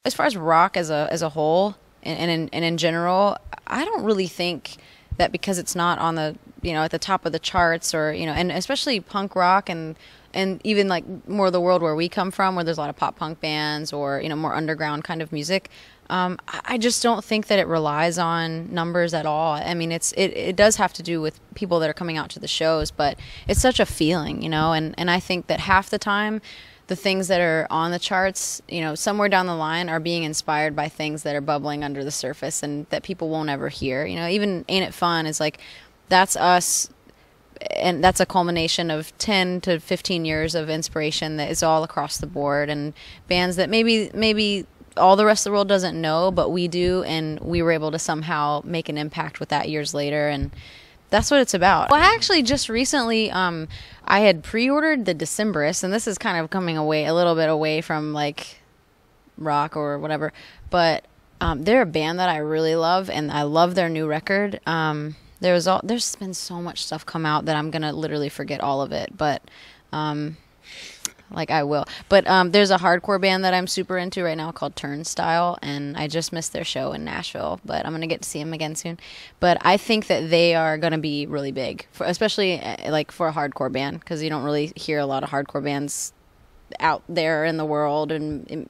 As far as rock as a whole and in general, I don't really think that because it's not on the at the top of the charts or and especially punk rock and even like more of the world where we come from, where there's a lot of pop punk bands or more underground kind of music. I just don't think that it relies on numbers at all. I mean, it does have to do with people that are coming out to the shows, but it's such a feeling, and I think that half the time the things that are on the charts, somewhere down the line are being inspired by things that are bubbling under the surface and that people won't ever hear. Even Ain't It Fun is like, that's us, and that's a culmination of 10 to 15 years of inspiration that is all across the board, and bands that maybe all the rest of the world doesn't know, but we do, and we were able to somehow make an impact with that years later, and that's what it's about. Well, I actually just recently, I had pre-ordered the Decemberists, and this is kind of coming a little bit away from like rock or whatever, but they're a band that I really love, and I love their new record. There's been so much stuff come out that I'm gonna literally forget all of it, but like I will. But there's a hardcore band that I'm super into right now called Turnstile, and I just missed their show in Nashville, but I'm gonna get to see them again soon. But I think that they are gonna be really big, especially like for a hardcore band, because you don't really hear a lot of hardcore bands out there in the world and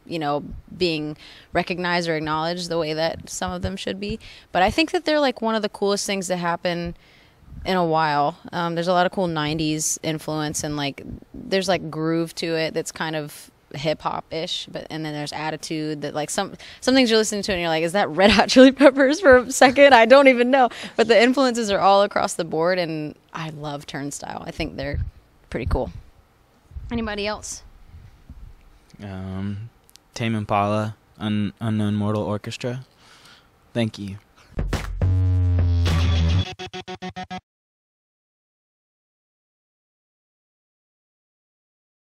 being recognized or acknowledged the way that some of them should be. But I think that they're like one of the coolest things to happen in a while. There's a lot of cool 90s influence, and like there's like groove to it that's kind of hip-hop-ish, and then there's attitude that like some things you're listening to and you're like, is that Red Hot Chili Peppers for a second? I don't even know. But the influences are all across the board, and I love Turnstile. I think they're pretty cool. Anybody else? Tame Impala, Unknown Mortal Orchestra. Thank you.